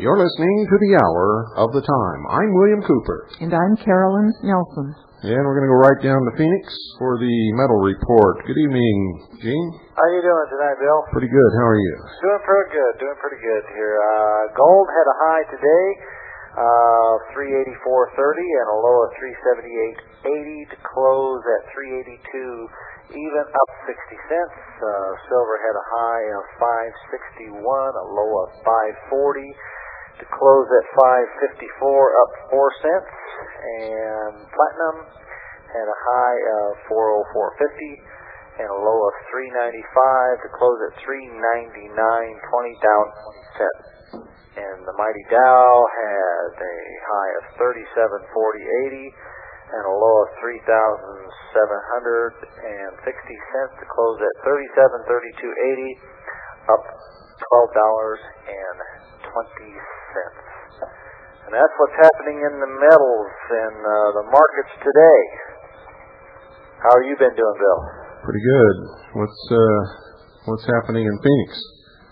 You're listening to The Hour of the Time. I'm William Cooper. And I'm Carolyn Nelson. And we're going to go right down to Phoenix for the metal report. Good evening, Gene. How you doing tonight, Bill? Pretty good. How are you? Doing pretty good here. Gold had a high today, 384.30, and a low of 378.80 to close at 382, even up 60 cents. Silver had a high of 561, a low of 540 to close at 554, up 4 cents. And platinum had a high of 404.50 and a low of 395 to close at 399.20, down 20 cents. And the mighty Dow had a high of 3740.80 and a low of 3,760 cents to close at 3732.80, up $12.20. And that's what's happening in the metals and the markets today. How have you been doing, Bill? Pretty good. What's happening in Phoenix?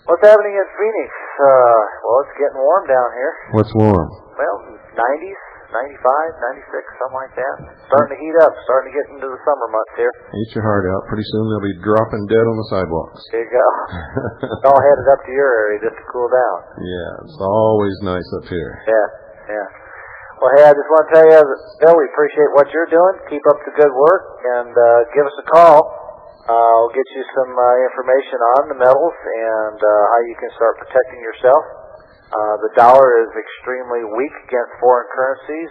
What's happening in Phoenix? Well, it's getting warm down here. What's warm? Well, 90s, 95, 96, something like that. Starting to heat up, starting to get into the summer months here. Eat your heart out. Pretty soon they'll be dropping dead on the sidewalks. There you go. It's all headed up to your area just to cool down. Yeah, it's always nice up here. Yeah. Well, hey, I just want to tell you, Bill, we appreciate what you're doing. Keep up the good work, and give us a call. I'll get you some information on the metals and how you can start protecting yourself. The dollar is extremely weak against foreign currencies.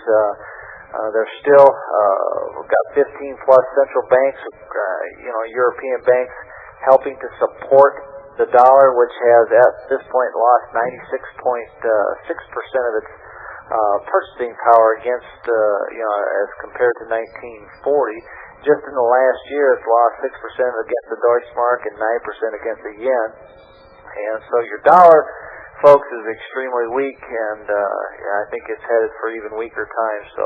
There's still, we've got 15 plus central banks, European banks helping to support the dollar, which has at this point lost 96.6% of its purchasing power against, as compared to 1940. Just in the last year, it's lost 6% against the Deutschmark and 9% against the yen. And so your dollar, folks, is extremely weak, and I think it's headed for even weaker times. So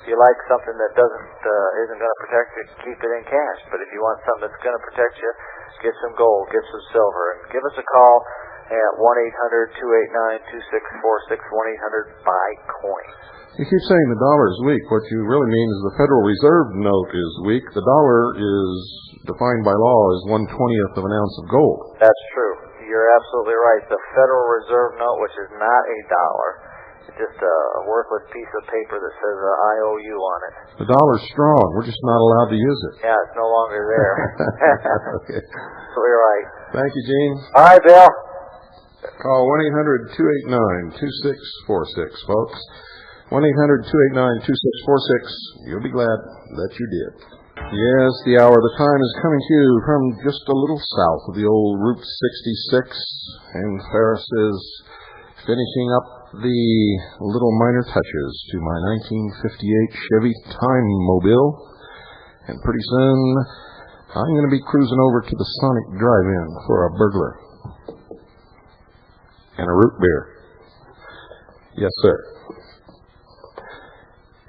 if you like something that isn't going to protect you, keep it in cash. But if you want something that's going to protect you, get some gold, get some silver, and give us a call at 1-800-289-2646, 1-800-BUY-COIN. You keep saying the dollar is weak. What you really mean is the Federal Reserve note is weak. The dollar is defined by law as 1/20th of an ounce of gold. That's true. You're absolutely right. The Federal Reserve note, which is not a dollar, it's just a worthless piece of paper that says IOU on it. The dollar's strong. We're just not allowed to use it. Yeah, it's no longer there. Okay. Absolutely right. Thank you, Gene. All right, Bill. Call 1-800-289-2646, folks. 1-800-289-2646. You'll be glad that you did. Yes, the hour of the time is coming to you from just a little south of the old Route 66, and Ferris is finishing up the little minor touches to my 1958 Chevy Time Mobile, and pretty soon I'm going to be cruising over to the Sonic Drive-In for a burglar and a root beer. Yes, sir.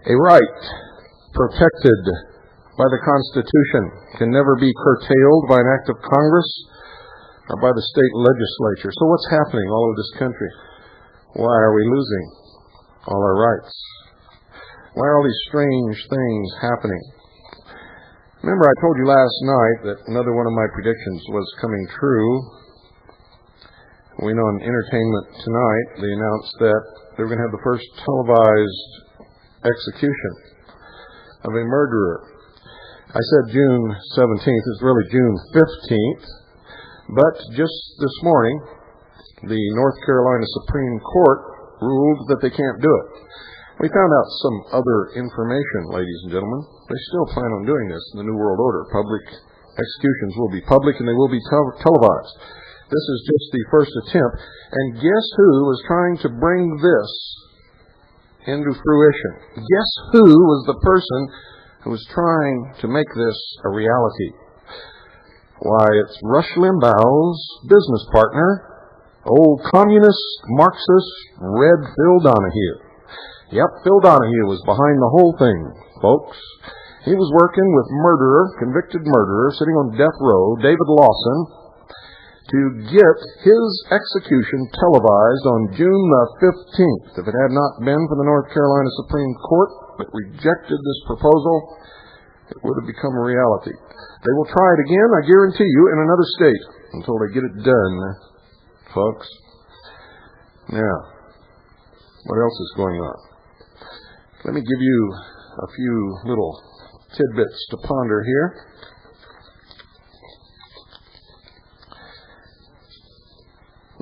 A right protected by the Constitution can never be curtailed by an act of Congress or by the state legislature. So what's happening all over this country? Why are we losing all our rights? Why are all these strange things happening? Remember, I told you last night that another one of my predictions was coming true. We know in entertainment tonight, they announced that they were going to have the first televised execution of a murderer. I said June 17th. It's really June 15th. But just this morning, the North Carolina Supreme Court ruled that they can't do it. We found out some other information, ladies and gentlemen. They still plan on doing this in the New World Order. Public executions will be public and they will be televised. This is just the first attempt. And guess who was trying to bring this into fruition? Guess who was the person who was trying to make this a reality? Why, it's Rush Limbaugh's business partner, old communist, Marxist, Red Phil Donahue. Yep, Phil Donahue was behind the whole thing, folks. He was working with convicted murderer, sitting on death row, David Lawson, to get his execution televised on June the 15th. If it had not been for the North Carolina Supreme Court that rejected this proposal, it would have become a reality. They will try it again, I guarantee you, in another state until they get it done, folks. Now, what else is going on? Let me give you a few little tidbits to ponder here.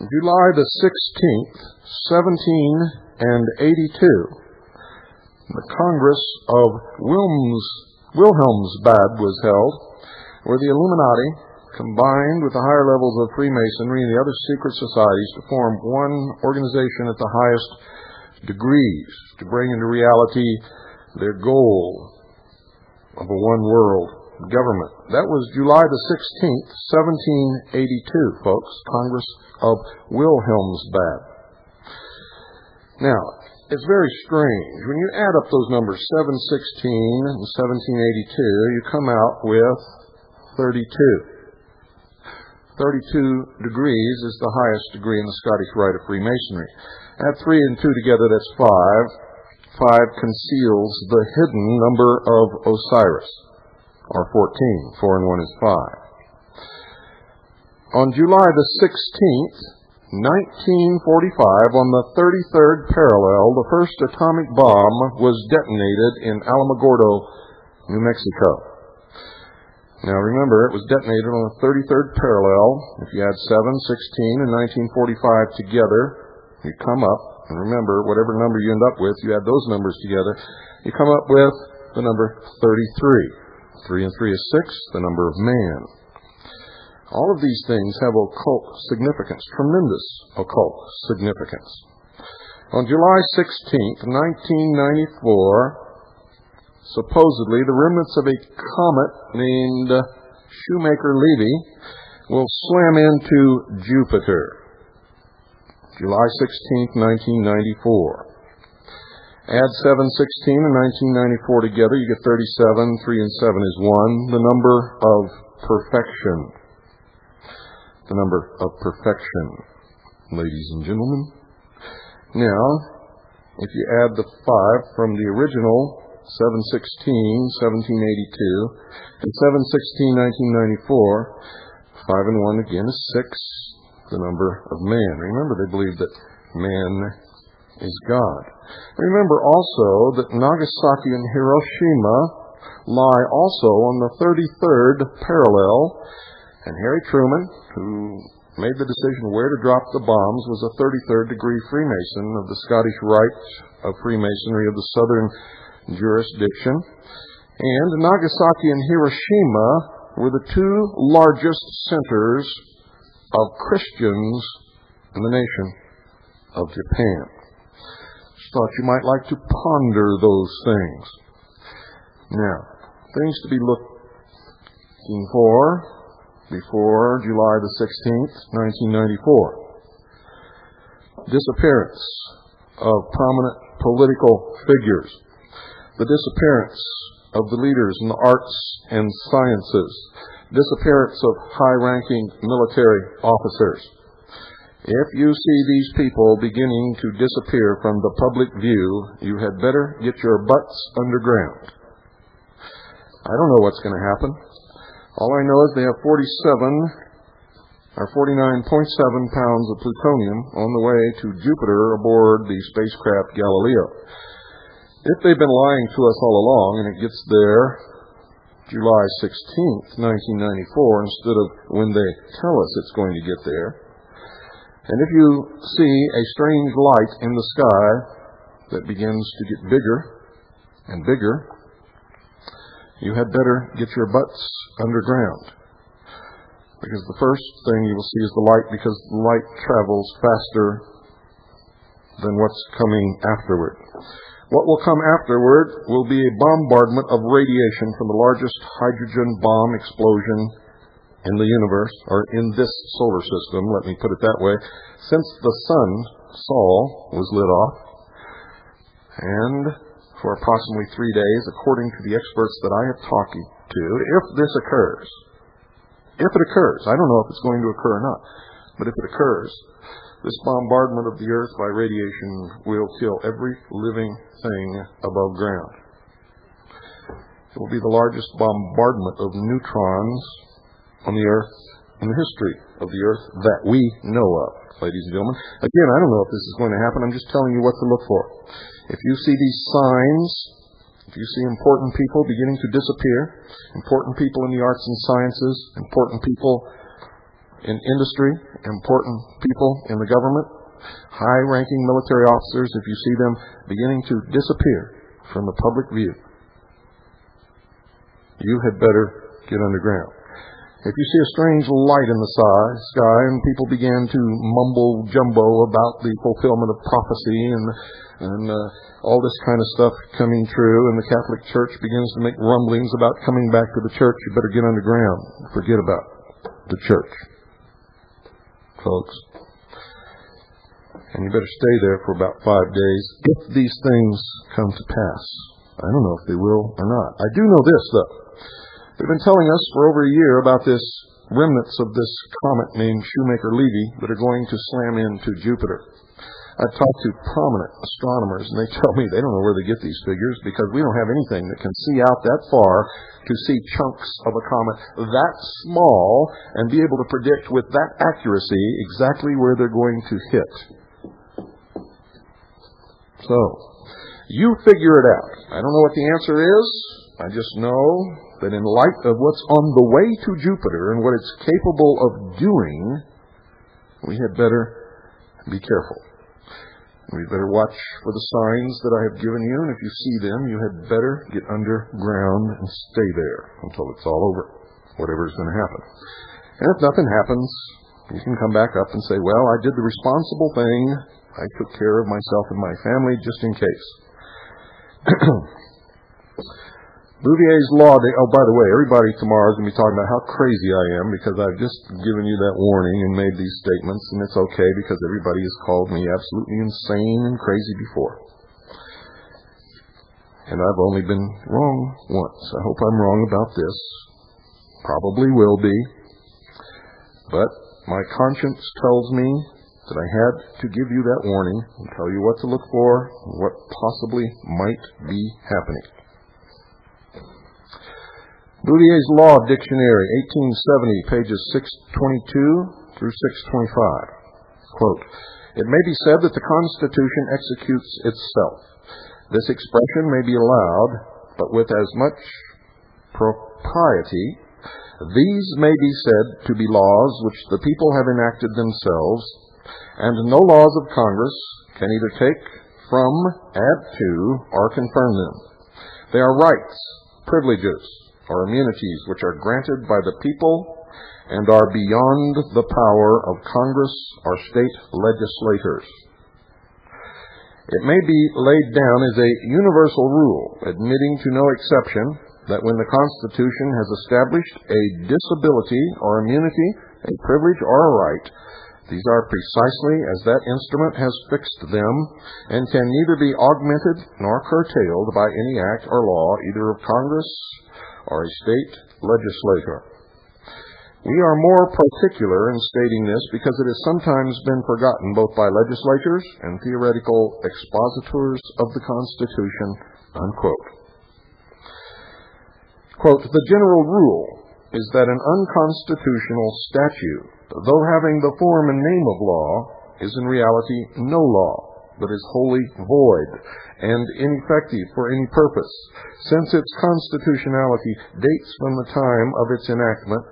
July the 16th, 1782, the Congress of Wilhelmsbad was held, where the Illuminati combined with the higher levels of Freemasonry and the other secret societies to form one organization at the highest degrees to bring into reality their goal of a one-world government. That was July the 16th, 1782, folks, Congress of Wilhelmsbad. Now, it's very strange. When you add up those numbers, 716 and 1782, you come out with 32. 32 degrees is the highest degree in the Scottish Rite of Freemasonry. Add 3 and 2 together, that's 5. 5 conceals the hidden number of Osiris, or 14. 4 and 1 is 5. On July the 16th, 1945, on the 33rd parallel, the first atomic bomb was detonated in Alamogordo, New Mexico. Now remember, it was detonated on the 33rd parallel. If you add 7, 16, and 1945 together, you come up, and remember, whatever number you end up with, you add those numbers together, you come up with the number 33. 3 and 3 is 6, the number of man. All of these things have occult significance, tremendous occult significance. On July 16th, 1994, supposedly the remnants of a comet named Shoemaker-Levy will slam into Jupiter. July 16th, 1994. Add 7, 16, and 1994 together, you get 37. 3 and 7 is 1. The number of perfection. The number of perfection, ladies and gentlemen. Now, if you add the 5 from the original 716, 1782, and 716, 1994, 5 and 1 again is 6, the number of man. Remember, they believe that man is God. Remember also that Nagasaki and Hiroshima lie also on the 33rd parallel, and Harry Truman, who made the decision where to drop the bombs, was a 33rd degree Freemason of the Scottish Rite of Freemasonry of the Southern jurisdiction. And Nagasaki and Hiroshima were the two largest centers of Christians in the nation of Japan. Just thought you might like to ponder those things. Now, things to be looking for before July the 16th, 1994. Disappearance of prominent political figures. The disappearance of the leaders in the arts and sciences. Disappearance of high-ranking military officers. If you see these people beginning to disappear from the public view, you had better get your butts underground. I don't know what's going to happen. All I know is they have 49.7 pounds of plutonium on the way to Jupiter aboard the spacecraft Galileo. If they've been lying to us all along and it gets there July 16th, 1994, instead of when they tell us it's going to get there, and if you see a strange light in the sky that begins to get bigger and bigger, you had better get your butts underground. Because the first thing you will see is the light, because the light travels faster than what's coming afterward. What will come afterward will be a bombardment of radiation from the largest hydrogen bomb explosion in the universe, or in this solar system, let me put it that way, since the sun, Sol, was lit off. And for approximately 3 days, according to the experts that I have talked to, if this occurs, If it occurs, I don't know if it's going to occur or not, but if it occurs, this bombardment of the earth by radiation will kill every living thing above ground. It will be the largest bombardment of neutrons on the earth in the history of the earth that we know of, ladies and gentlemen. Again, I don't know if this is going to happen. I'm just telling you what to look for. If you see these signs, if you see important people beginning to disappear, important people in the arts and sciences, important people in industry, important people in the government, high-ranking military officers, if you see them beginning to disappear from the public view, you had better get underground. If you see a strange light in the sky and people began to mumble jumbo about the fulfillment of prophecy and all this kind of stuff coming true, and the Catholic Church begins to make rumblings about coming back to the church, you better get underground. Forget about the church, folks. And you better stay there for about 5 days if these things come to pass. I don't know if they will or not. I do know this, though. They've been telling us for over a year about this remnants of this comet named Shoemaker-Levy that are going to slam into Jupiter. I've talked to prominent astronomers, and they tell me they don't know where they get these figures because we don't have anything that can see out that far to see chunks of a comet that small and be able to predict with that accuracy exactly where they're going to hit. So, you figure it out. I don't know what the answer is. I just know that in light of what's on the way to Jupiter and what it's capable of doing, we had better be careful. We better watch for the signs that I have given you, and if you see them, you had better get underground and stay there until it's all over, whatever is going to happen. And if nothing happens, you can come back up and say, well, I did the responsible thing. I took care of myself and my family just in case. Bouvier's law, oh, by the way, everybody tomorrow is going to be talking about how crazy I am because I've just given you that warning and made these statements, and it's okay because everybody has called me absolutely insane and crazy before. And I've only been wrong once. I hope I'm wrong about this. Probably will be. But my conscience tells me that I had to give you that warning and tell you what to look for and what possibly might be happening. Bouvier's Law Dictionary, 1870, pages 622 through 625. Quote, it may be said that the Constitution executes itself. This expression may be allowed, but with as much propriety. These may be said to be laws which the people have enacted themselves, and no laws of Congress can either take from, add to, or confirm them. They are rights, privileges, or immunities which are granted by the people and are beyond the power of Congress or state legislators. It may be laid down as a universal rule, admitting to no exception, that when the Constitution has established a disability or immunity, a privilege or a right, these are precisely as that instrument has fixed them, and can neither be augmented nor curtailed by any act or law, either of Congress or a state legislator. We are more particular in stating this because it has sometimes been forgotten both by legislators and theoretical expositors of the Constitution, unquote. Quote, the general rule is that an unconstitutional statute, though having the form and name of law, is in reality no law, but is wholly void and ineffective for any purpose, since its constitutionality dates from the time of its enactment.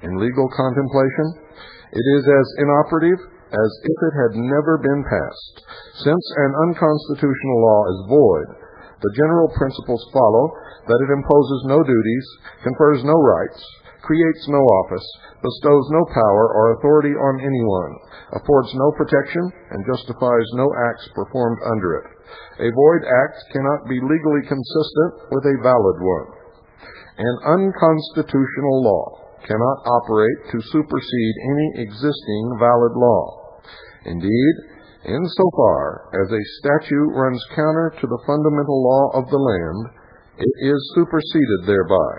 In legal contemplation, it is as inoperative as if it had never been passed. Since an unconstitutional law is void, the general principles follow that it imposes no duties, confers no rights, creates no office, bestows no power or authority on anyone, affords no protection, and justifies no acts performed under it. A void act cannot be legally consistent with a valid one. An unconstitutional law cannot operate to supersede any existing valid law. Indeed, insofar as a statute runs counter to the fundamental law of the land, it is superseded thereby.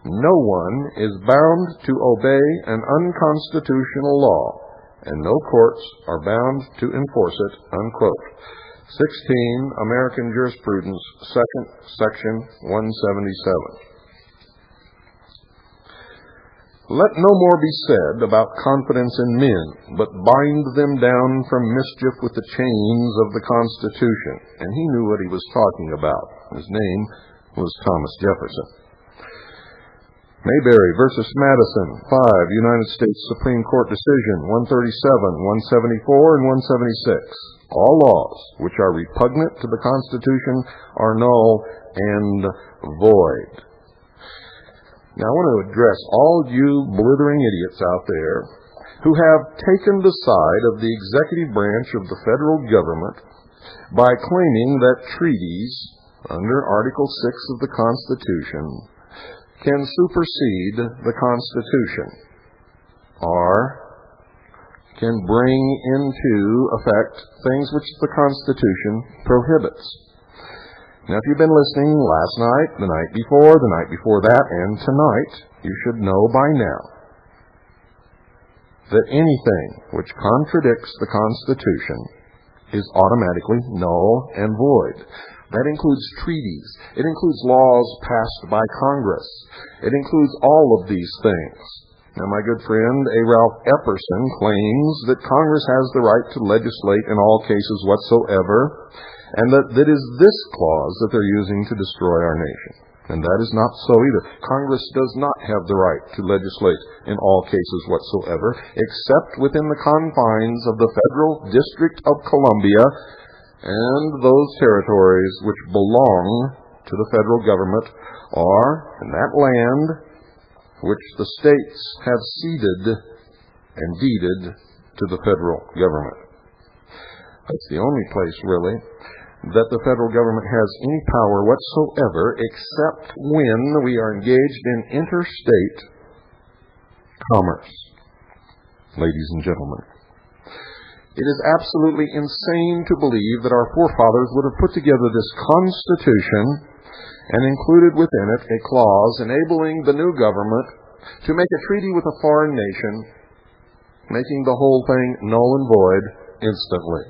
no one is bound to obey an unconstitutional law, and no courts are bound to enforce it, unquote. 16 American Jurisprudence, 2nd Section 177. Let no more be said about confidence in men, but bind them down from mischief with the chains of the Constitution. And he knew what he was talking about. His name was Thomas Jefferson. Mayberry versus Madison, 5, United States Supreme Court decision, 137, 174, and 176. All laws which are repugnant to the Constitution are null and void. Now, I want to address all you blithering idiots out there who have taken the side of the executive branch of the federal government by claiming that treaties under Article 6 of the Constitution can supersede the Constitution or can bring into effect things which the Constitution prohibits. Now, if you've been listening last night, the night before that, and tonight, you should know by now that anything which contradicts the Constitution is automatically null and void. That includes treaties. It includes laws passed by Congress. It includes all of these things. Now, my good friend, A. Ralph Epperson, claims that Congress has the right to legislate in all cases whatsoever, and that it is this clause that they're using to destroy our nation. And that is not so either. Congress does not have the right to legislate in all cases whatsoever, except within the confines of the Federal District of Columbia and those territories which belong to the federal government, or in that land which the states have ceded and deeded to the federal government. That's the only place, really, that the federal government has any power whatsoever except when we are engaged in interstate commerce. Ladies and gentlemen, it is absolutely insane to believe that our forefathers would have put together this Constitution and included within it a clause enabling the new government to make a treaty with a foreign nation, making the whole thing null and void instantly.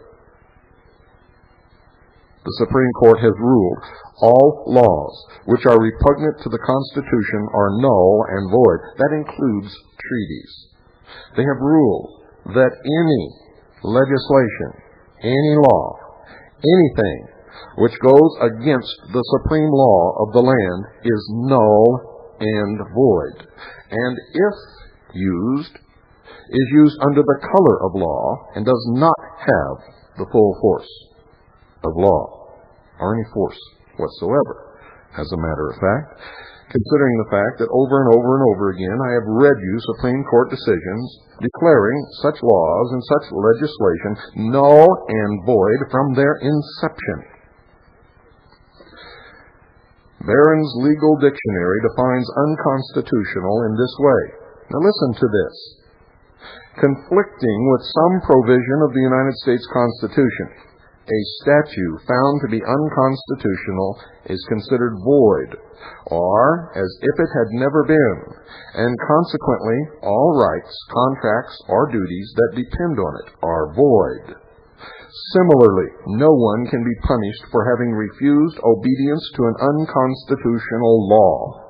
The Supreme Court has ruled all laws which are repugnant to the Constitution are null and void. That includes treaties. They have ruled that any legislation, any law, anything which goes against the supreme law of the land is null and void. And if used, is used under the color of law and does not have the full force of law, or any force whatsoever. As a matter of fact, considering the fact that over and over and over again I have read you Supreme Court decisions declaring such laws and such legislation null and void from their inception. Barron's Legal Dictionary defines unconstitutional in this way. Now listen to this. Conflicting with some provision of the United States Constitution, a statute found to be unconstitutional is considered void, or as if it had never been, and consequently all rights, contracts, or duties that depend on it are void. Similarly, no one can be punished for having refused obedience to an unconstitutional law.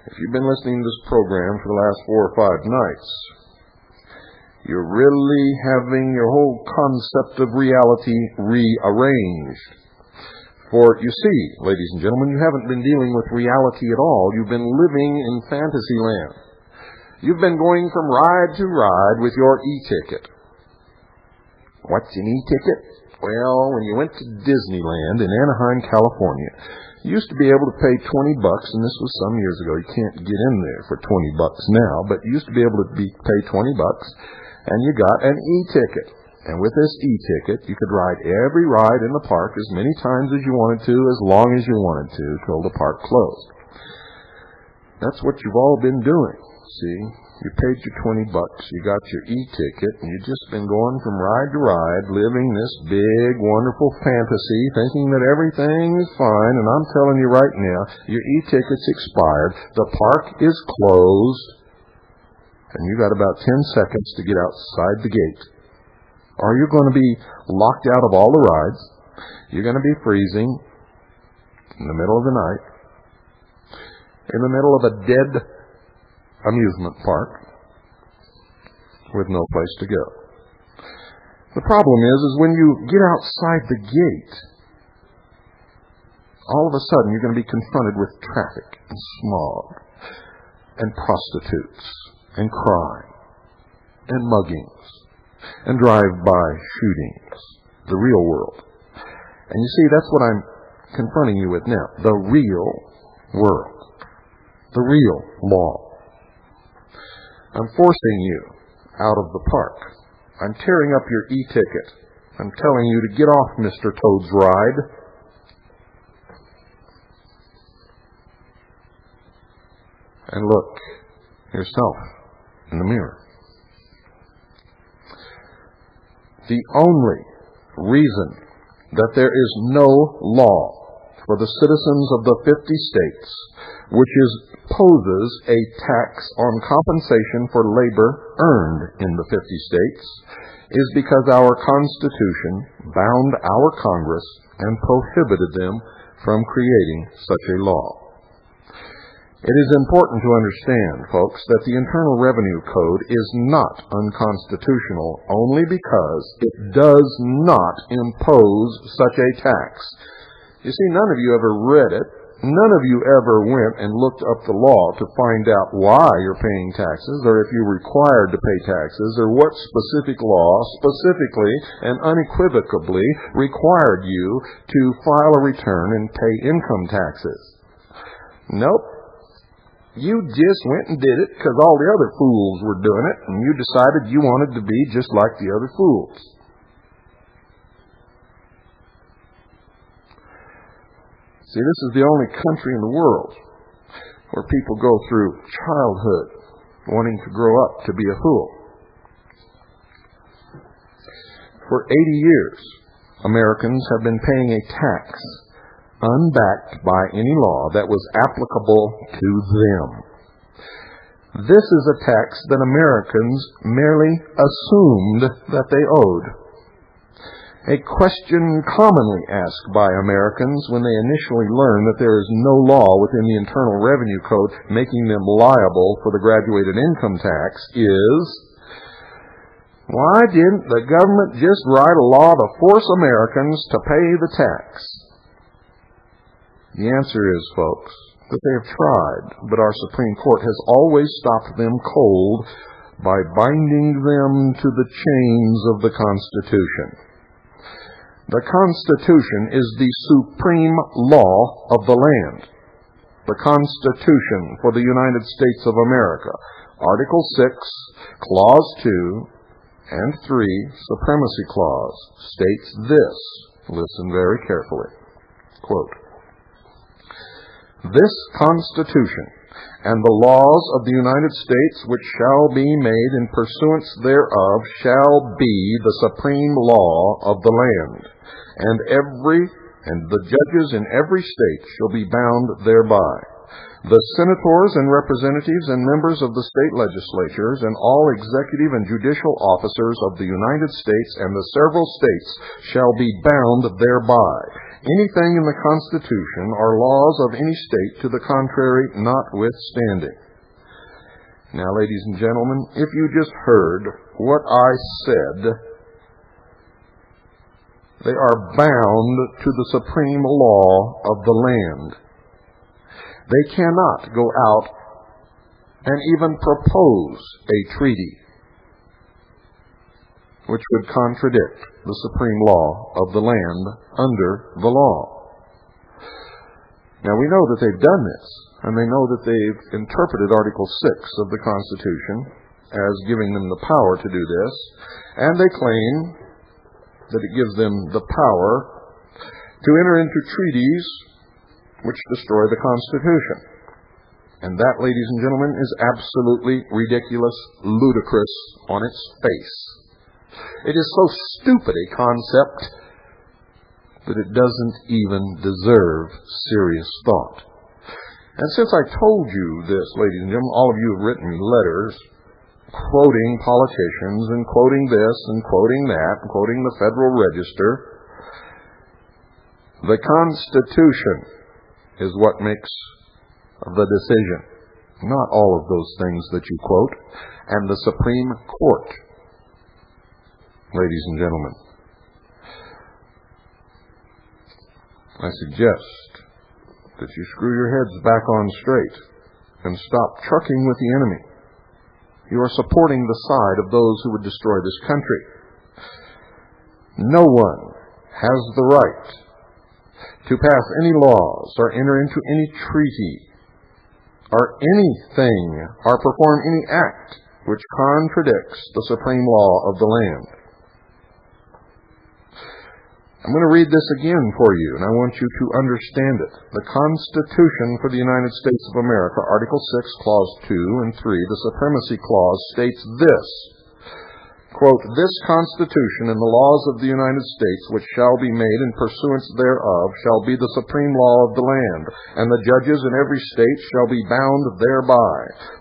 If you've been listening to this program for the last 4 or 5 nights, you're really having your whole concept of reality rearranged. For you see, ladies and gentlemen, you haven't been dealing with reality at all. You've been living in fantasy land. You've been going from ride to ride with your e-ticket. What's an e-ticket? Well, when you went to Disneyland in Anaheim, California, you used to be able to pay $20, and this was some years ago. You can't get in there for $20 now, but you used to be able to pay $20, and you got an e-ticket. And with this e-ticket, you could ride every ride in the park as many times as you wanted to, as long as you wanted to, till the park closed. That's what you've all been doing, see? You paid your $20, you got your e-ticket, and you've just been going from ride to ride, living this big, wonderful fantasy, thinking that everything is fine, and I'm telling you right now, your e-ticket's expired, the park is closed, and you got about 10 seconds to get outside the gate. Or you're going to be locked out of all the rides, you're going to be freezing in the middle of the night, in the middle of a dead amusement park with no place to go. The problem is when you get outside the gate, all of a sudden you're going to be confronted with traffic and smog and prostitutes and crime and muggings and drive-by shootings, the real world. And you see, that's what I'm confronting you with now, the real world, the real law. I'm forcing you out of the park. I'm tearing up your e-ticket. I'm telling you to get off Mr. Toad's ride. And look yourself in the mirror. The only reason that there is no law for the citizens of the 50 states which poses a tax on compensation for labor earned in the 50 states, is because our Constitution bound our Congress and prohibited them from creating such a law. It is important to understand, folks, that the Internal Revenue Code is not unconstitutional only because it does not impose such a tax. You see, none of you ever read it. None of you ever went and looked up the law to find out why you're paying taxes, or if you're required to pay taxes, or what specific law specifically and unequivocally required you to file a return and pay income taxes. Nope. You just went and did it because all the other fools were doing it, and you decided you wanted to be just like the other fools. See, this is the only country in the world where people go through childhood wanting to grow up to be a fool. For 80 years, Americans have been paying a tax unbacked by any law that was applicable to them. This is a tax that Americans merely assumed that they owed. A question commonly asked by Americans when they initially learn that there is no law within the Internal Revenue Code making them liable for the graduated income tax is, why didn't the government just write a law to force Americans to pay the tax? The answer is, folks, that they have tried, but our Supreme Court has always stopped them cold by binding them to the chains of the Constitution. The Constitution is the supreme law of the land. The Constitution for the United States of America, Article 6, Clause 2, and 3, Supremacy Clause, states this. Listen very carefully. Quote, "This Constitution and the laws of the United States which shall be made in pursuance thereof shall be the supreme law of the land, and the judges in every state shall be bound thereby. The senators and representatives and members of the state legislatures and all executive and judicial officers of the United States and the several states shall be bound thereby. Anything in the Constitution or laws of any state to the contrary notwithstanding." Now, ladies and gentlemen, if you just heard what I said, they are bound to the supreme law of the land. They cannot go out and even propose a treaty which would contradict the supreme law of the land under the law. Now, we know that they've done this, and they know that they've interpreted Article 6 of the Constitution as giving them the power to do this, and they claim that it gives them the power to enter into treaties which destroy the Constitution. And that, ladies and gentlemen, is absolutely ridiculous, ludicrous on its face. It is so stupid a concept that it doesn't even deserve serious thought. And since I told you this, ladies and gentlemen, all of you have written me letters quoting politicians and quoting this and quoting that and quoting the Federal Register. The Constitution is what makes the decision, not all of those things that you quote, and the Supreme Court, ladies and gentlemen. I suggest that you screw your heads back on straight and stop trucking with the enemy. You are supporting the side of those who would destroy this country. No one has the right to pass any laws or enter into any treaty or anything or perform any act which contradicts the supreme law of the land. I'm going to read this again for you, and I want you to understand it. The Constitution for the United States of America, Article 6, Clause 2 and 3, the Supremacy Clause, states this, quote, "This Constitution and the laws of the United States which shall be made in pursuance thereof shall be the supreme law of the land, and the judges in every state shall be bound thereby.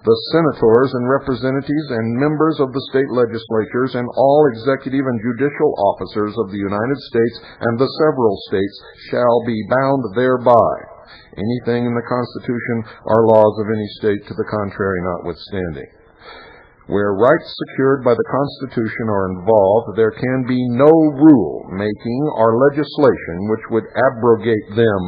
The senators and representatives and members of the state legislatures and all executive and judicial officers of the United States and the several states shall be bound thereby. Anything in the Constitution or laws of any state to the contrary notwithstanding. Where rights secured by the Constitution are involved, there can be no rule making or legislation which would abrogate them."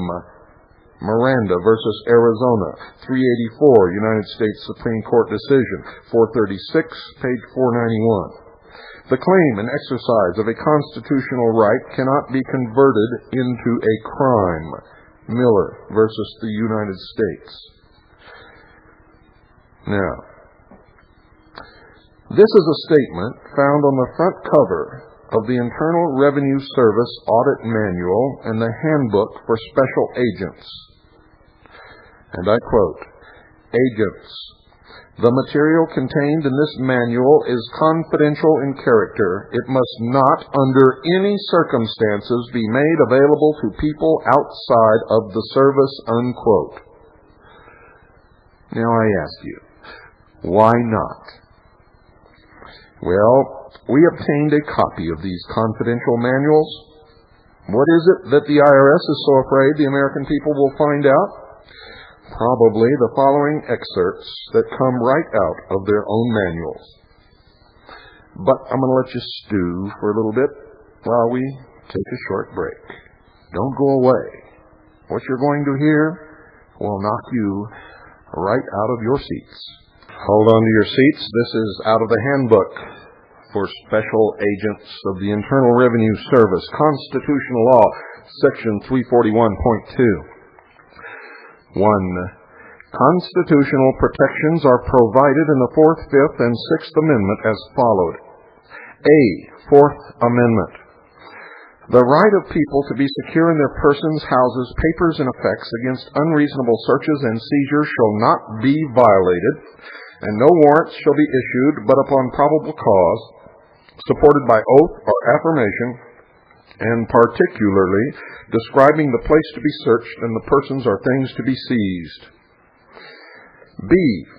Miranda versus Arizona, 384, United States Supreme Court Decision, 436, page 491. The claim and exercise of a constitutional right cannot be converted into a crime. Miller versus the United States. Now, this is a statement found on the front cover of the Internal Revenue Service Audit Manual and the Handbook for Special Agents. And I quote, "Agents, the material contained in this manual is confidential in character. It must not, under any circumstances, be made available to people outside of the service," unquote. Now I ask you, why not? Well, we obtained a copy of these confidential manuals. What is it that the IRS is so afraid the American people will find out? Probably the following excerpts that come right out of their own manuals. But I'm going to let you stew for a little bit while we take a short break. Don't go away. What you're going to hear will knock you right out of your seats. Hold on to your seats. This is out of the Handbook for Special Agents of the Internal Revenue Service, Constitutional Law, Section 341.2. 1. Constitutional protections are provided in the 4th, 5th, and 6th Amendment as followed. A. 4th Amendment. The right of people to be secure in their persons, houses, papers, and effects against unreasonable searches and seizures shall not be violated, and no warrants shall be issued but upon probable cause, supported by oath or affirmation, and particularly describing the place to be searched and the persons or things to be seized. B.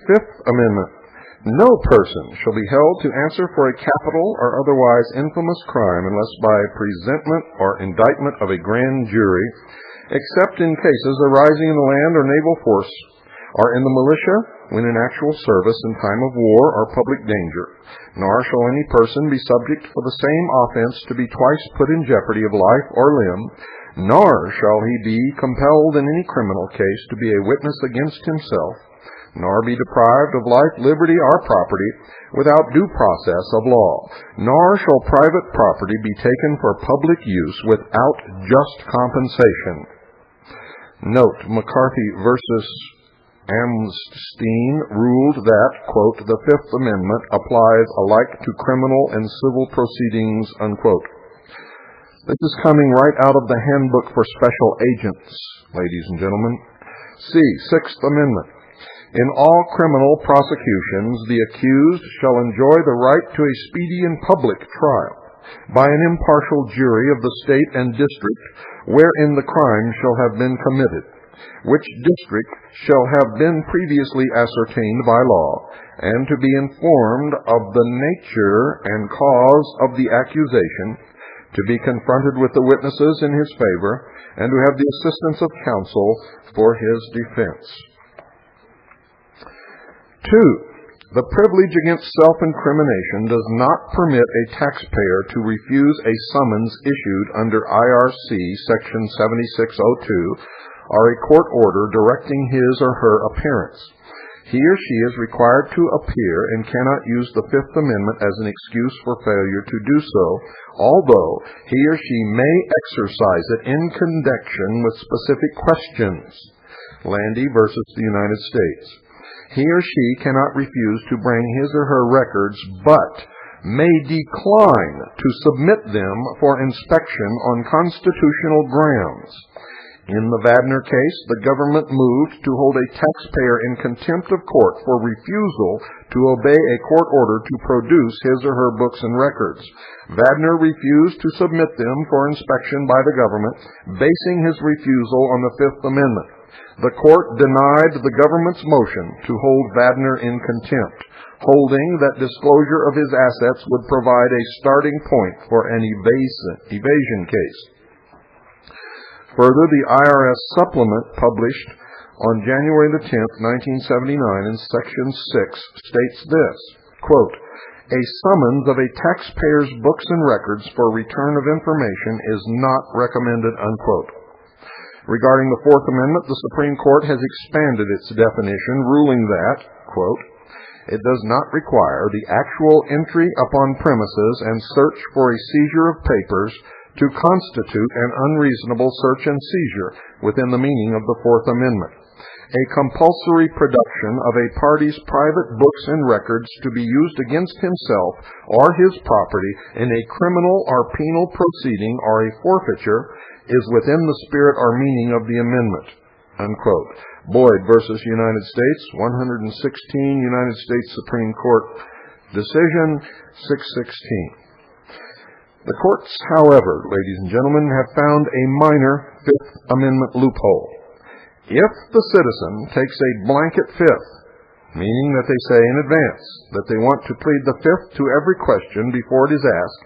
5th Amendment. No person shall be held to answer for a capital or otherwise infamous crime unless by presentment or indictment of a grand jury, except in cases arising in the land or naval force, or in the militia when in actual service in time of war or public danger. Nor shall any person be subject for the same offense to be twice put in jeopardy of life or limb, nor shall he be compelled in any criminal case to be a witness against himself, nor be deprived of life, liberty, or property without due process of law, nor shall private property be taken for public use without just compensation. Note, McCarthy versus Amstein ruled that, quote, the Fifth Amendment applies alike to criminal and civil proceedings, unquote. This is coming right out of the Handbook for Special Agents, ladies and gentlemen. C. Sixth Amendment. In all criminal prosecutions, the accused shall enjoy the right to a speedy and public trial by an impartial jury of the state and district wherein the crime shall have been committed, which district shall have been previously ascertained by law, and to be informed of the nature and cause of the accusation, to be confronted with the witnesses in his favor, and to have the assistance of counsel for his defense. 2. The privilege against self-incrimination does not permit a taxpayer to refuse a summons issued under IRC Section 7602 or a court order directing his or her appearance. He or she is required to appear and cannot use the Fifth Amendment as an excuse for failure to do so, although he or she may exercise it in connection with specific questions. Landy versus the United States. He or she cannot refuse to bring his or her records, but may decline to submit them for inspection on constitutional grounds. In the Vadner case, the government moved to hold a taxpayer in contempt of court for refusal to obey a court order to produce his or her books and records. Vadner refused to submit them for inspection by the government, basing his refusal on the Fifth Amendment. The court denied the government's motion to hold Vadner in contempt, holding that disclosure of his assets would provide a starting point for an evasion case. Further, the IRS supplement published on January the 10th, 1979 in Section 6 states this, quote, "A summons of a taxpayer's books and records for return of information is not recommended," unquote. Regarding the Fourth Amendment, the Supreme Court has expanded its definition, ruling that, quote, "It does not require the actual entry upon premises and search for a seizure of papers to constitute an unreasonable search and seizure within the meaning of the Fourth Amendment. A compulsory production of a party's private books and records to be used against himself or his property in a criminal or penal proceeding or a forfeiture is within the spirit or meaning of the amendment," unquote. Boyd versus United States, 116 United States Supreme Court decision, 616. The courts, however, ladies and gentlemen, have found a minor Fifth Amendment loophole. If the citizen takes a blanket fifth, meaning that they say in advance that they want to plead the fifth to every question before it is asked,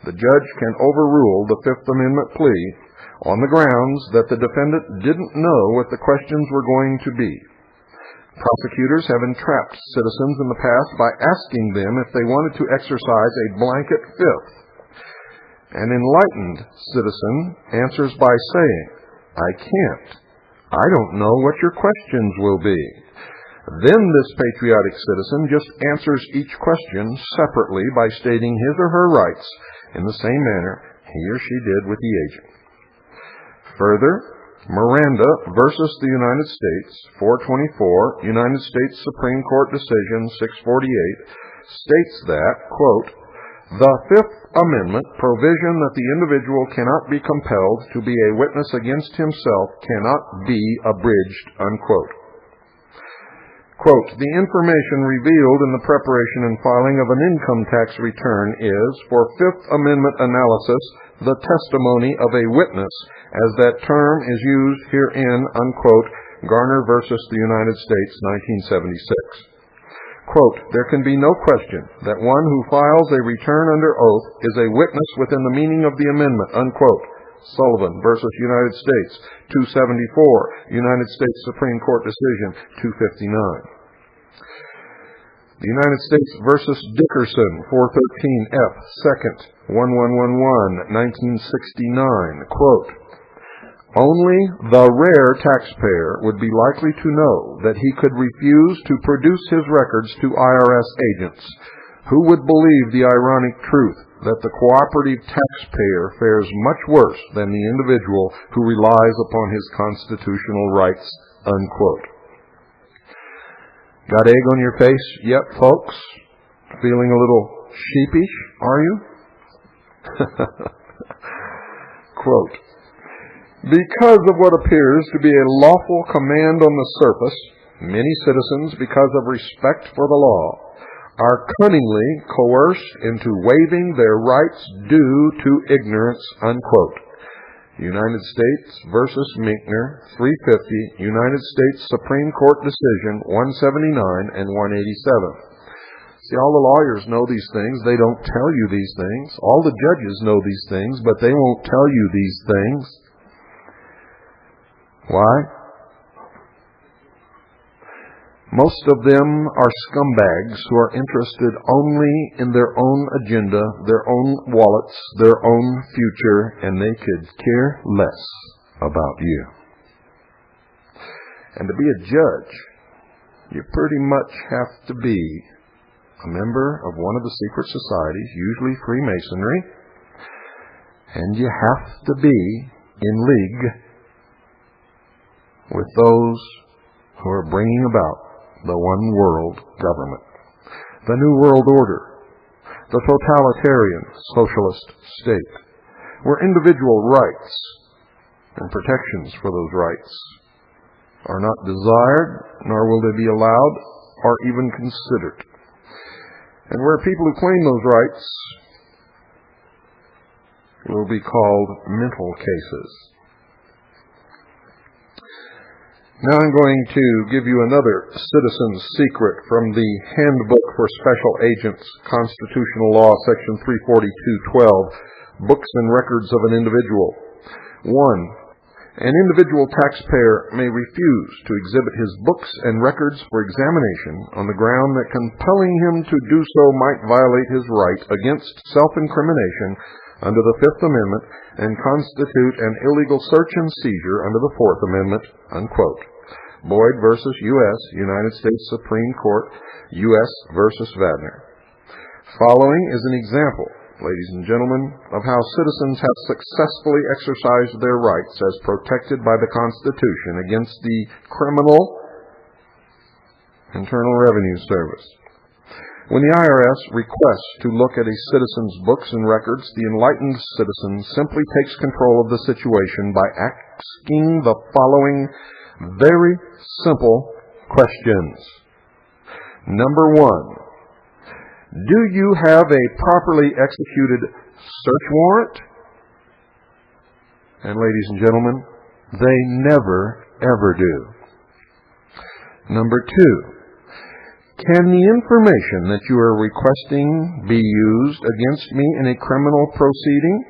the judge can overrule the Fifth Amendment plea on the grounds that the defendant didn't know what the questions were going to be. Prosecutors have entrapped citizens in the past by asking them if they wanted to exercise a blanket fifth. An enlightened citizen answers by saying, "I can't. I don't know what your questions will be." Then this patriotic citizen just answers each question separately by stating his or her rights in the same manner he or she did with the agent. Further, Miranda versus the United States, 424, United States Supreme Court decision 648, states that, quote, "The Fifth Amendment provision that the individual cannot be compelled to be a witness against himself cannot be abridged," unquote. Quote, "The information revealed in the preparation and filing of an income tax return is, for Fifth Amendment analysis, the testimony of a witness, as that term is used herein," unquote, Garner versus the United States, 1976. Quote, "There can be no question that one who files a return under oath is a witness within the meaning of the amendment," unquote. Sullivan versus United States, 274, United States Supreme Court decision, 259. The United States versus Dickerson, 413 F. 2nd, 1111, 1969, quote, "Only the rare taxpayer would be likely to know that he could refuse to produce his records to IRS agents. Who would believe the ironic truth that the cooperative taxpayer fares much worse than the individual who relies upon his constitutional rights," unquote. Got egg on your face yet, folks? Feeling a little sheepish, are you? Quote, "Because of what appears to be a lawful command on the surface, many citizens, because of respect for the law, are cunningly coerced into waiving their rights due to ignorance, unquote. United States versus Minkner, 350, United States Supreme Court Decision 179 and 187. See, all the lawyers know these things. They don't tell you these things. All the judges know these things, but they won't tell you these things. Why? Most of them are scumbags who are interested only in their own agenda, their own wallets, their own future, and they could care less about you. And to be a judge, you pretty much have to be a member of one of the secret societies, usually Freemasonry, and you have to be in league with those who are bringing about the one world government, the New World Order, the totalitarian socialist state, where individual rights and protections for those rights are not desired, nor will they be allowed or even considered. And where people who claim those rights will be called mental cases. Now I'm going to give you another citizen's secret from the Handbook for Special Agents, Constitutional Law, Section 342.12, Books and Records of an Individual. 1. An individual taxpayer may refuse to exhibit his books and records for examination on the ground that compelling him to do so might violate his right against self-incrimination under the Fifth Amendment and constitute an illegal search and seizure under the Fourth Amendment, unquote. Boyd versus U.S., United States Supreme Court, U.S. versus Vadner. Following is an example, ladies and gentlemen, of how citizens have successfully exercised their rights as protected by the Constitution against the criminal Internal Revenue Service. When the IRS requests to look at a citizen's books and records, the enlightened citizen simply takes control of the situation by asking the following very simple questions. Number 1, do you have a properly executed search warrant? And ladies and gentlemen, they never, ever do. Number 2, can the information that you are requesting be used against me in a criminal proceeding?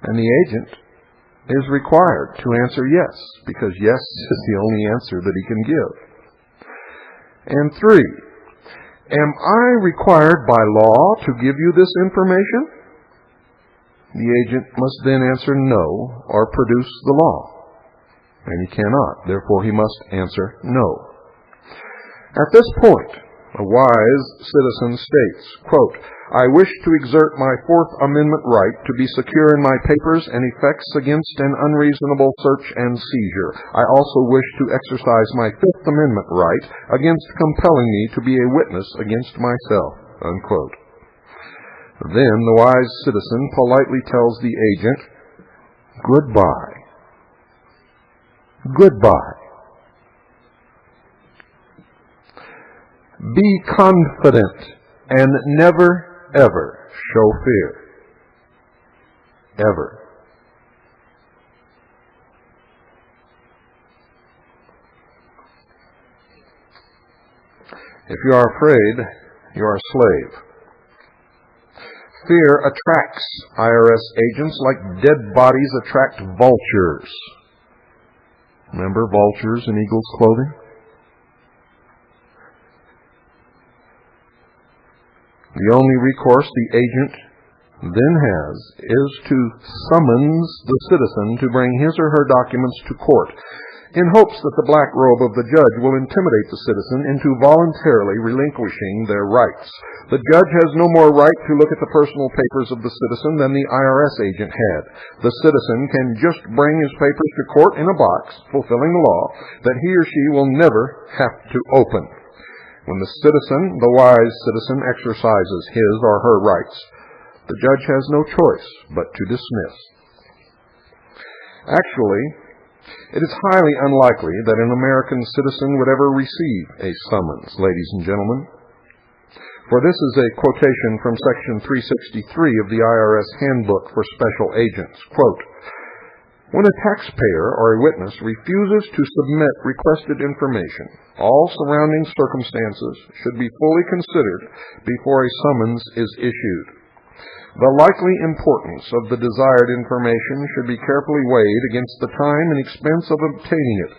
And the agent is required to answer yes, because yes is the only answer that he can give. And 3, am I required by law to give you this information? The agent must then answer no or produce the law. And he cannot, therefore he must answer no. At this point, a wise citizen states, quote, I wish to exert my Fourth Amendment right to be secure in my papers and effects against an unreasonable search and seizure. I also wish to exercise my Fifth Amendment right against compelling me to be a witness against myself, unquote. Then the wise citizen politely tells the agent, goodbye. Goodbye. Be confident and never, ever show fear. Ever. If you are afraid, you are a slave. Fear attracts IRS agents like dead bodies attract vultures. Remember vultures in eagle's clothing? The only recourse the agent then has is to summons the citizen to bring his or her documents to court, in hopes that the black robe of the judge will intimidate the citizen into voluntarily relinquishing their rights. The judge has no more right to look at the personal papers of the citizen than the IRS agent had. The citizen can just bring his papers to court in a box, fulfilling the law, that he or she will never have to open. When the citizen, the wise citizen, exercises his or her rights, the judge has no choice but to dismiss. Actually, It is highly unlikely that an American citizen would ever receive a summons, ladies and gentlemen. For this is a quotation from Section 363 of the IRS Handbook for Special Agents. Quote, "When a taxpayer or a witness refuses to submit requested information, all surrounding circumstances should be fully considered before a summons is issued. The likely importance of the desired information should be carefully weighed against the time and expense of obtaining it.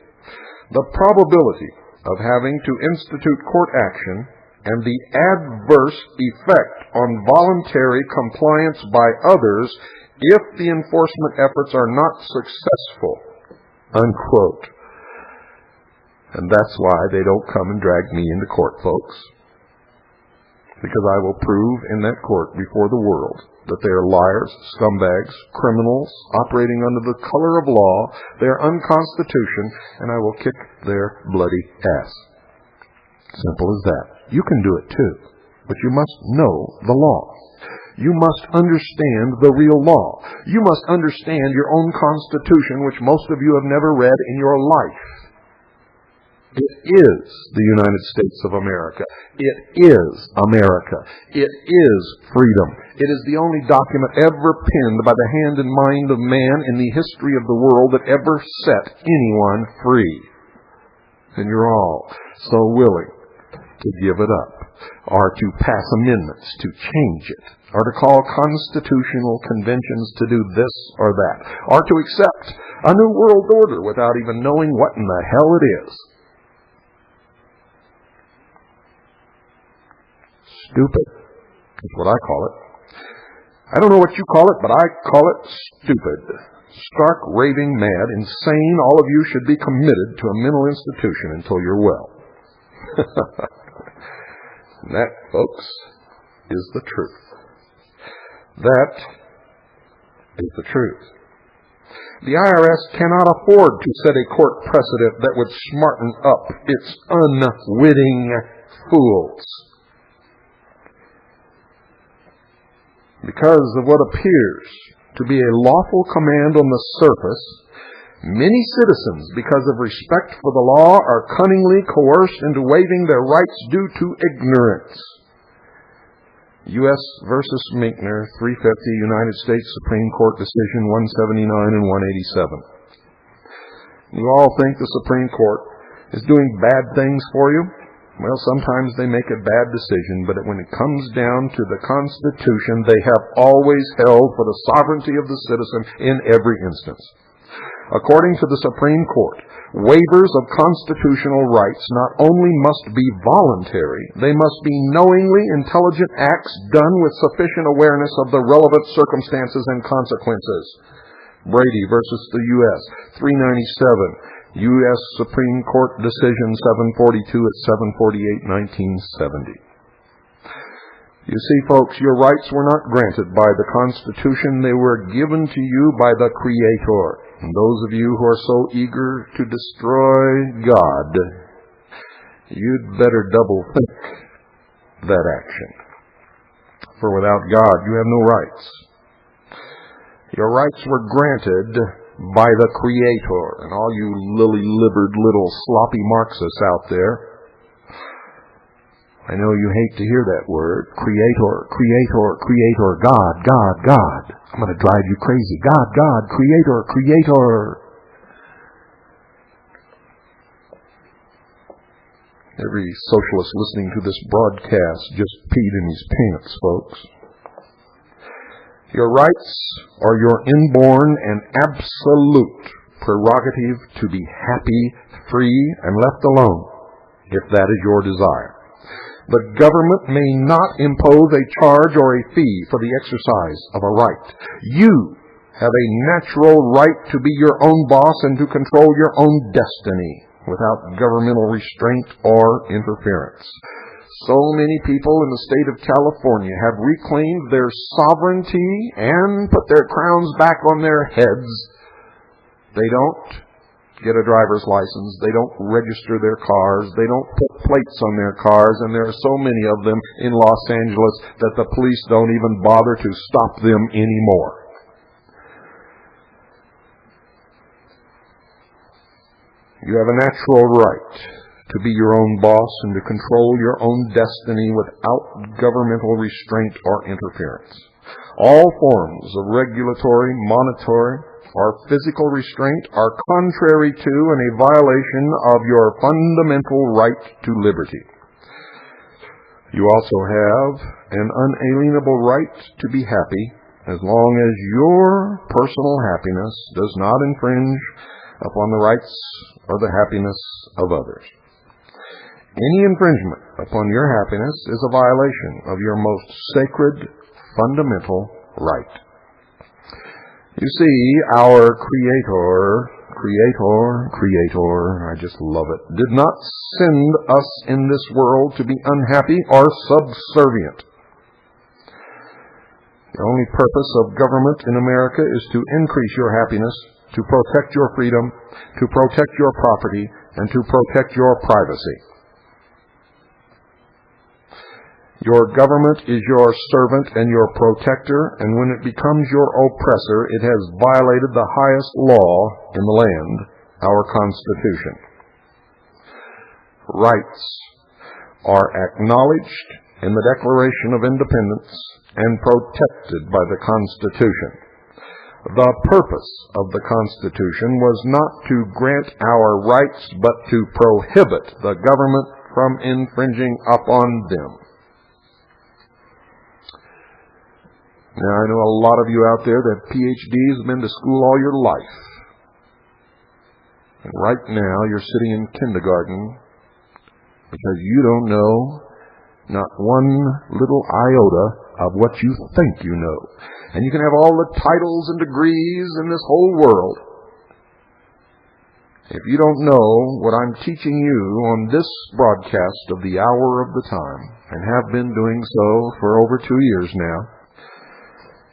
The probability of having to institute court action and the adverse effect on voluntary compliance by others if the enforcement efforts are not successful," unquote. And that's why they don't come and drag me into court, folks. Because I will prove in that court before the world that they are liars, scumbags, criminals, operating under the color of law. They are unconstitutional, and I will kick their bloody ass. Simple as that. You can do it too, but you must know the law. You must understand the real law. You must understand your own Constitution, which most of you have never read in your life. It is the United States of America. It is America. It is freedom. It is the only document ever penned by the hand and mind of man in the history of the world that ever set anyone free. And you're all so willing to give it up, or to pass amendments to change it, or to call constitutional conventions to do this or that, or to accept a new world order without even knowing what in the hell it is. Stupid is what I call it. I don't know what you call it, but I call it stupid. Stark, raving, mad, insane. All of you should be committed to a mental institution until you're well. And that, folks, is the truth. That is the truth. The IRS cannot afford to set a court precedent that would smarten up its unwitting fools. Because of what appears to be a lawful command on the surface, many citizens, because of respect for the law, are cunningly coerced into waiving their rights due to ignorance. U.S. versus Minkner, 350, United States Supreme Court Decision 179 and 187. You all think the Supreme Court is doing bad things for you? Well, sometimes they make a bad decision, but when it comes down to the Constitution, they have always held for the sovereignty of the citizen in every instance. According to the Supreme Court, waivers of constitutional rights not only must be voluntary, they must be knowingly intelligent acts done with sufficient awareness of the relevant circumstances and consequences. Brady versus the U.S., 397. U.S. Supreme Court Decision 742 at 748, 1970. You see, folks, your rights were not granted by the Constitution. They were given to you by the Creator. And those of you who are so eager to destroy God, you'd better double think that action. For without God, you have no rights. Your rights were granted by the Creator. And all you lily-livered little sloppy Marxists out there, I know you hate to hear that word. Creator, Creator, Creator, God, God, God. I'm going to drive you crazy. God, God, Creator, Creator. Every socialist listening to this broadcast just peed in his pants, folks. Your rights are your inborn and absolute prerogative to be happy, free, and left alone, if that is your desire. The government may not impose a charge or a fee for the exercise of a right. You have a natural right to be your own boss and to control your own destiny without governmental restraint or interference. So many people in the state of California have reclaimed their sovereignty and put their crowns back on their heads. They don't get a driver's license. They don't register their cars. They don't put plates on their cars. And there are so many of them in Los Angeles that the police don't even bother to stop them anymore. You have a natural right to be your own boss and to control your own destiny without governmental restraint or interference. All forms of regulatory, monetary, or physical restraint are contrary to and a violation of your fundamental right to liberty. You also have an unalienable right to be happy as long as your personal happiness does not infringe upon the rights or the happiness of others. Any infringement upon your happiness is a violation of your most sacred, fundamental right. You see, our Creator, I just love it, did not send us in this world to be unhappy or subservient. The only purpose of government in America is to increase your happiness, to protect your freedom, to protect your property, and to protect your privacy. Your government is your servant and your protector, and when it becomes your oppressor, it has violated the highest law in the land, our Constitution. Rights are acknowledged in the Declaration of Independence and protected by the Constitution. The purpose of the Constitution was not to grant our rights, but to prohibit the government from infringing upon them. Now, I know a lot of you out there that have PhDs, have been to school all your life. And right now, you're sitting in kindergarten because you don't know not one little iota of what you think you know. And you can have all the titles and degrees in this whole world. If you don't know what I'm teaching you on this broadcast of the Hour of the Time, and have been doing so for over 2 years now,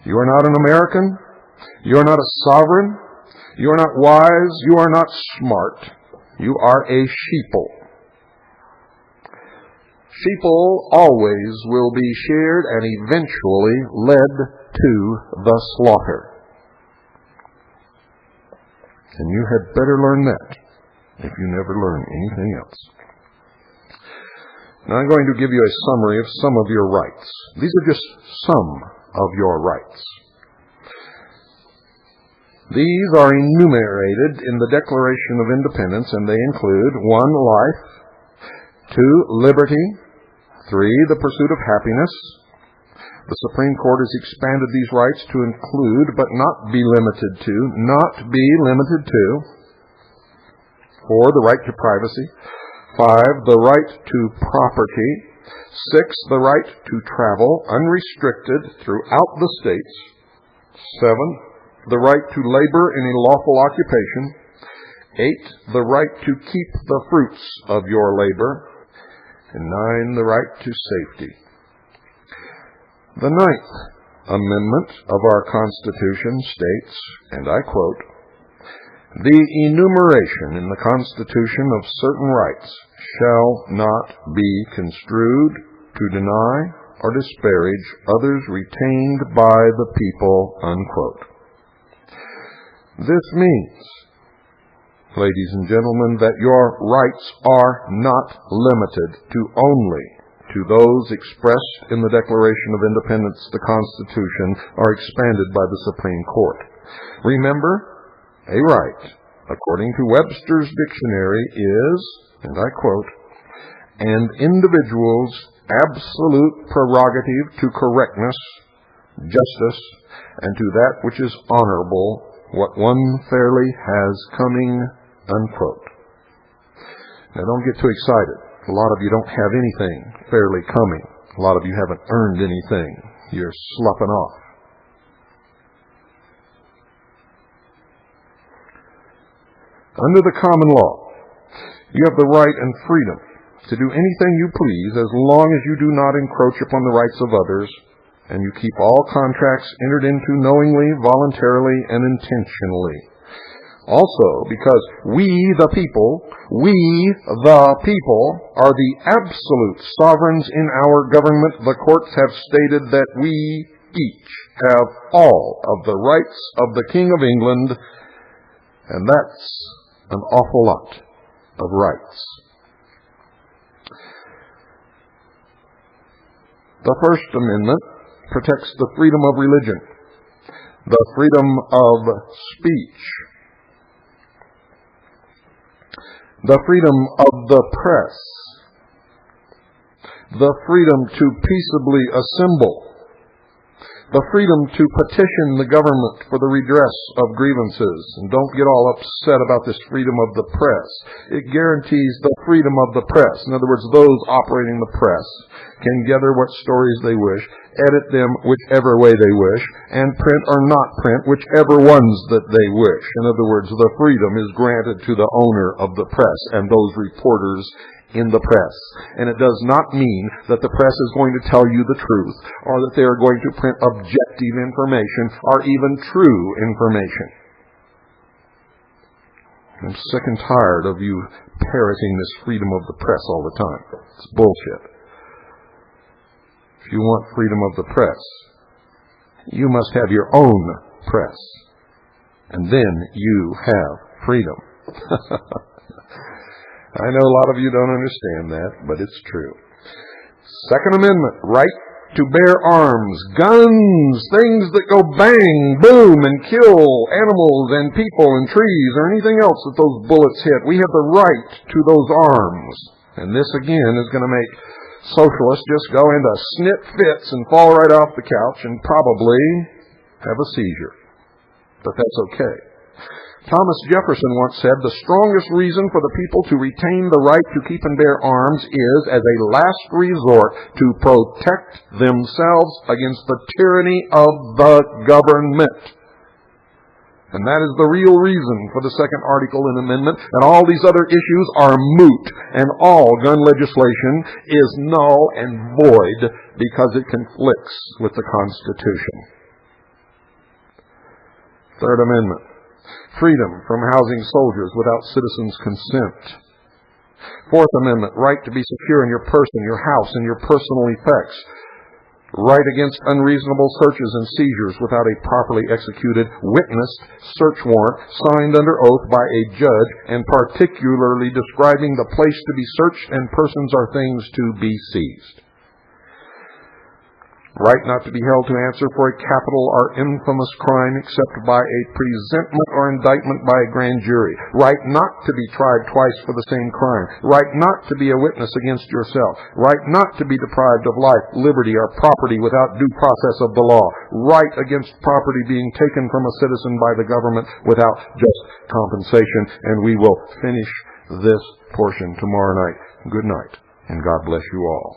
you are not an American, you are not a sovereign, you are not wise, you are not smart, you are a sheeple. Sheeple always will be sheared and eventually led to the slaughter. And you had better learn that if you never learn anything else. Now I'm going to give you a summary of some of your rights. These are just some of your rights. These are enumerated in the Declaration of Independence, and they include 1, life, 2, liberty, 3, the pursuit of happiness. The Supreme Court has expanded these rights to include, but not be limited to, 4, the right to privacy, 5, the right to property, 6, the right to travel unrestricted throughout the states, 7, the right to labor in a lawful occupation, 8, the right to keep the fruits of your labor, and 9, the right to safety. The 9th Amendment of our Constitution states, and I quote, "The enumeration in the Constitution of certain rights shall not be construed to deny or disparage others retained by the people," unquote. This means, ladies and gentlemen, that your rights are not limited to only to those expressed in the Declaration of Independence, the Constitution, or expanded by the Supreme Court. Remember, a right, according to Webster's dictionary, is, and I quote, "an individual's absolute prerogative to correctness, justice, and to that which is honorable, what one fairly has coming," unquote. Now don't get too excited. A lot of you don't have anything fairly coming. A lot of you haven't earned anything. You're sloughing off. Under the common law, you have the right and freedom to do anything you please as long as you do not encroach upon the rights of others, and you keep all contracts entered into knowingly, voluntarily, and intentionally. Also, because we the people, are the absolute sovereigns in our government, the courts have stated that we each have all of the rights of the King of England, and that's an awful lot. of rights. The First Amendment protects the freedom of religion, the freedom of speech, the freedom of the press, the freedom to peaceably assemble, the freedom to petition the government for the redress of grievances. And don't get all upset about this freedom of the press. It guarantees the freedom of the press. In other words, those operating the press can gather what stories they wish, edit them whichever way they wish, and print or not print whichever ones that they wish. In other words, the freedom is granted to the owner of the press and those reporters in the press. And it does not mean that the press is going to tell you the truth, or that they are going to print objective information, or even true information. I'm sick and tired of you parroting this freedom of the press all the time. It's bullshit. If you want freedom of the press, you must have your own press. And then you have freedom. I know a lot of you don't understand that, but it's true. Second Amendment, right to bear arms, guns, things that go bang, boom, and kill animals and people and trees or anything else that those bullets hit. We have the right to those arms. And this, again, is going to make socialists just go into snit fits and fall right off the couch and probably have a seizure. But that's okay. Thomas Jefferson once said, the strongest reason for the people to retain the right to keep and bear arms is, as a last resort, to protect themselves against the tyranny of the government. And that is the real reason for the second article in the amendment. And all these other issues are moot. And all gun legislation is null and void because it conflicts with the Constitution. Third Amendment. Freedom from housing soldiers without citizens' consent. Fourth Amendment, right to be secure in your person, your house, and your personal effects. Right against unreasonable searches and seizures without a properly executed, witnessed search warrant signed under oath by a judge, and particularly describing the place to be searched and persons or things to be seized. Right not to be held to answer for a capital or infamous crime except by a presentment or indictment by a grand jury. Right not to be tried twice for the same crime. Right not to be a witness against yourself. Right not to be deprived of life, liberty, or property without due process of the law. Right against property being taken from a citizen by the government without just compensation. And we will finish this portion tomorrow night. Good night, and God bless you all.